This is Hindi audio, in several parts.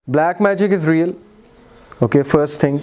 Black magic is real. Okay, first thing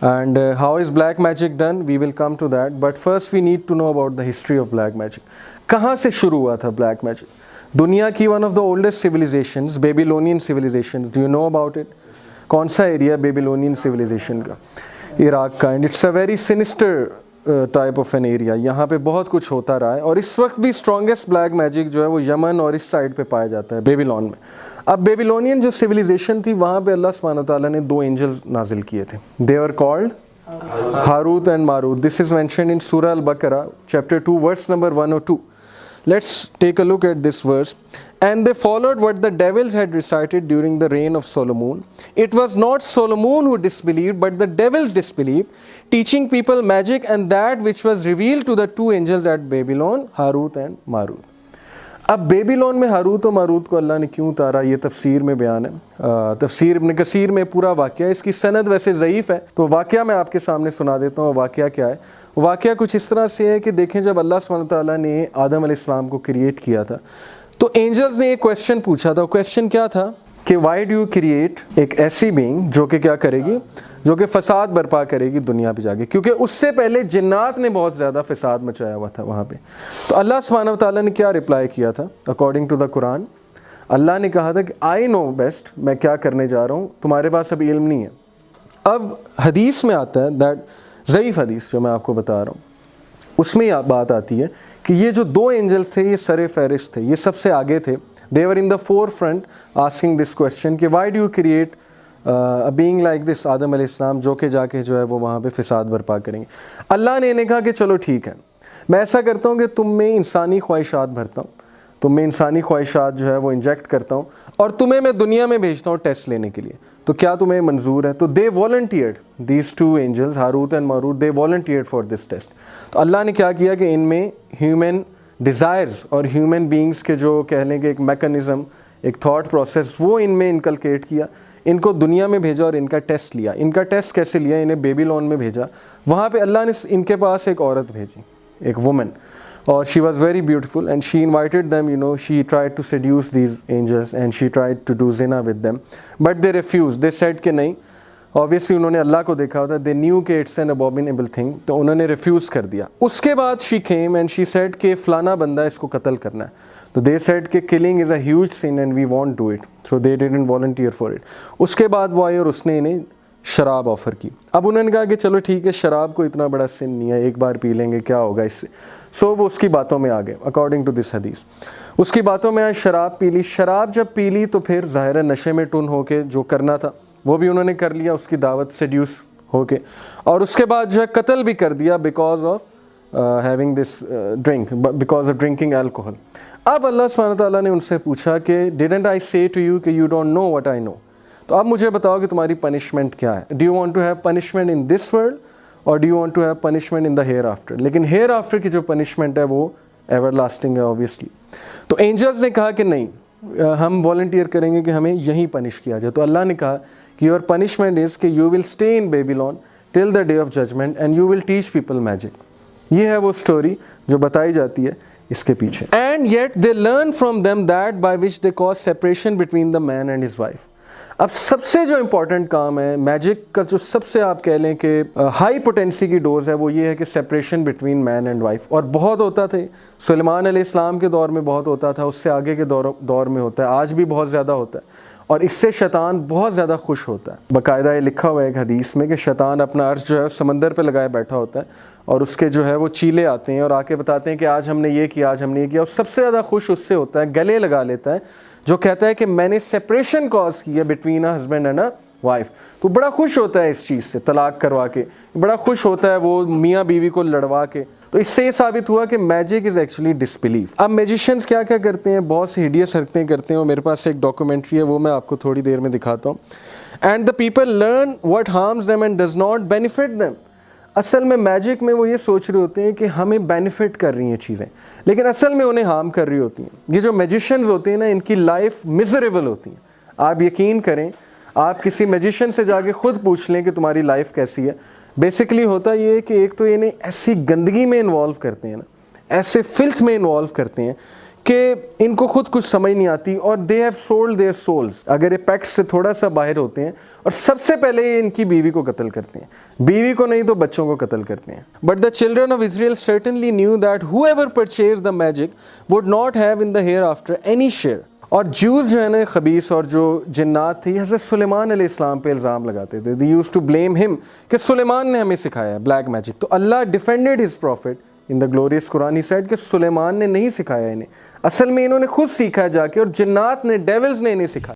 And how is black magic done? We will come to that. But first we need to know about the history of black magic. कहाँ से शुरू हुआ था black magic? दुनिया की one of the oldest civilizations, Babylonian civilization. Do you know about it? कौन सा एरिया Babylonian civilization का? इराक का. And it's a very sinister type of an area. यहाँ पे बहुत कुछ होता रहा है और इस वक्त भी स्ट्रॉन्गेस्ट ब्लैक मैजिक जो है वो यमन और इस साइड पे पाया जाता है, बेबीलोन में. अब बेबीलोनियन जो सिविलाइजेशन थी वहाँ पे अल्लाह सुब्हानहू व तआला ने दो एंजल्स नाजिल किए थे. They were called Harut and Marut. This is mentioned in सूरह Al-Baqarah chapter 2 verse number 102. Let's take a look at this verse. And they followed what the devils had recited during the reign of Solomon. It was not Solomon who disbelieved, but the devils disbelieved, teaching people magic and that which was revealed to the two angels at Babylon, Harut and Marut. अब बेबीलोन में हारूत और मारूत को अल्लाह ने क्यों उतारा, ये तफसीर में बयान है. तफसीर इब्न कसीर में पूरा वाक़या, इसकी सनद वैसे ज़ईफ़ है तो वाक़या मैं आपके सामने सुना देता हूँ. वाक़या क्या है? वाक़या कुछ इस तरह से है कि देखें, जब अल्लाह सुब्हानहू व तआला ने आदम अलैहिस्सलाम को क्रिएट किया था तो एंजल्स ने एक क्वेश्चन पूछा था. क्वेश्चन क्या था कि वाई डू यू क्रिएट एक ऐसी बीइंग जो कि क्या करेगी, जो कि फसाद बर्पा करेगी दुनिया पे जाके, क्योंकि उससे पहले जिन्नात ने बहुत ज़्यादा फसाद मचाया हुआ था वहाँ पे. तो अल्लाह सुब्हानहू व तआला ने क्या रिप्लाई किया था? अकॉर्डिंग टू द कुरान अल्लाह ने कहा था कि आई नो बेस्ट, मैं क्या करने जा रहा हूँ, तुम्हारे पास अभी इल्म नहीं है. अब हदीस में आता है दैट, ज़ईफ़ हदीस जो मैं आपको बता रहा हूँ उसमें यह बात आती है कि ये जो दो एंजल्स थे ये सर फहरिस्त थे, ये सबसे आगे थे. They were in the forefront asking this question कि why do you create a being like this Adam अलैहिस्सलाम, जो कि जाके जो है वो वहाँ पे फिसाद बर्पा करेंगे. अल्लाह ने इन्हें कहा कि चलो ठीक है, मैं ऐसा करता हूँ कि तुम में इंसानी ख्वाहिशात भरता हूँ, तुम में इंसानी ख्वाहिशात जो है वो इंजेक्ट करता हूँ और तुम्हें मैं दुनिया में भेजता हूँ टेस्ट लेने के लिए. तो क्या तुम्हें मंजूर है? तो they volunteered, these two angels Harut and Marut, they volunteered for this test. तो अल्लाह ने क्या किया कि इनमें ह्यूमन डिज़ायर्स और ह्यूमन बींग्स के जो कह लेंगे एक मैकेनिज़्म, एक थॉट प्रोसेस, वो इनमें इनकलकेट किया. इनको दुनिया में भेजा और इनका टेस्ट लिया. इनका टेस्ट कैसे लिया? इन्हें बेबीलोन में भेजा. वहाँ पे अल्लाह ने इनके पास एक औरत भेजी, एक वुमन, और she was very beautiful and she invited them, you know, she tried to seduce these angels and she tried to do zina with them, but they refused. They said कि नहीं, obviously उन्होंने अल्लाह को देखा होता, they knew कि it's an abominable thing, तो उन्होंने refuse कर दिया. उसके बाद she came and she said कि फ़लाना बंदा इसको कत्ल करना है. तो they said कि killing is a huge sin and we won't do it, so they didn't volunteer for it. उसके बाद वो आई और उसने इन्हें शराब ऑफ़र की. अब उन्होंने कहा कि चलो ठीक है, शराब को इतना बड़ा सिन नहीं है, एक बार पी लेंगे, क्या होगा इससे. सो वो उसकी बातों में आ गए. अकॉर्डिंग टू दिस हदीस उसकी बातों में आए, शराब पी ली. शराब जब पी ली तो फिर ज़ाहिर नशे में टुन होके जो करना था वो भी उन्होंने कर लिया, उसकी दावत सेड्यूस होके, और उसके बाद जो है कत्ल भी कर दिया because of having this drink, because of drinking alcohol. अब अल्लाह सुब्हानहू व तआला ने उनसे पूछा कि didn't I say to you कि you don't know what I know. तो अब मुझे बताओ कि तुम्हारी पनिशमेंट क्या है. Do you want to have punishment in this world और do you want to have punishment in the hereafter. लेकिन हेयर आफ्टर की जो पनिशमेंट है वो एवर लास्टिंग है ऑब्वियसली. तो एंजल्स ने कहा कि नहीं, हम वॉलंटियर करेंगे कि हमें यहीं पनिश किया जाए. तो अल्लाह ने कहा कि योर पनिशमेंट इज़ कि you will stay in Babylon till the day of judgement and you will teach people magic. ये है वो स्टोरी जो बताई जाती है इसके पीछे. And yet they learn from them that by which they cause separation between the man and his wife. अब सबसे जो इम्पॉर्टेंट काम है मैजिक का, जो सबसे आप कह लें कि हाई पोटेंसी की डोज है, वो ये है कि separation between man and wife. और बहुत होता था, सुलेमान अलैहिस्सलाम के दौर में बहुत होता था, उससे आगे के दौर में होता है, आज भी बहुत ज़्यादा होता है, और इससे शैतान बहुत ज़्यादा खुश होता है. बाकायदा ये लिखा हुआ है एक हदीस में कि शैतान अपना अर्श जो है समंदर पर लगाए बैठा होता है और उसके जो है वो चीले आते हैं और आके बताते हैं कि आज हमने ये किया, आज हमने ये किया, और सबसे ज़्यादा खुश उससे होता है, गले लगा लेता है, जो कहता है कि मैंने सेपरेशन कॉज की है between a husband and a wife. तो बड़ा खुश होता है इस चीज़ से, तलाक करवा के बड़ा खुश होता है वो मियाँ बीवी को लड़वा के. तो इससे ये साबित हुआ कि मैजिक इज़ एक्चुअली डिसबिलीफ. अब मैजिशियंस क्या क्या करते हैं, बहुत सी हिडियस हरकतें करते हैं, और मेरे पास एक डॉक्यूमेंट्री है, वो मैं आपको थोड़ी देर में दिखाता हूँ. And the people learn what harms them and does not benefit them. असल में मैजिक में वो ये सोच रहे होते हैं कि हमें बेनिफिट कर रही हैं चीज़ें, लेकिन असल में उन्हें हार्म कर रही होती हैं. ये जो मैजिशियंस होते हैं ना, इनकी लाइफ मिजरेबल होती है. आप यकीन करें, आप किसी मैजिशियन से जाके खुद पूछ लें कि तुम्हारी लाइफ कैसी है. बेसिकली होता ये है कि एक तो इन्हें ऐसी गंदगी में इन्वॉल्व करते हैं ना, ऐसे फिल्थ में इन्वॉल्व करते हैं कि इनको खुद कुछ समझ नहीं आती और they have sold their souls. अगर ये पैक्ट से थोड़ा सा बाहर होते हैं और सबसे पहले ये इनकी बीवी को कत्ल करते हैं, बीवी को नहीं तो बच्चों को कत्ल करते हैं। But the children of Israel certainly knew that whoever purchase the magic would not have in the hereafter any share. और ज्यूज जो है ना खबीस और जो जिन्नात थी हज़रत सुलेमान अलैहिस्सलाम पे इल्ज़ाम लगाते थे, they used to blame him कि सुलेमान ने हमें सिखाया ब्लैक मैजिक। तो Allah defended his prophet in the glorious Quran. He said कि सुलेमान ने नहीं सिखाया इन्हें, असल में इन्होंने खुद सीखा जाके और जिन्नात ने, डेविल्स ने इन्हें सिखाया।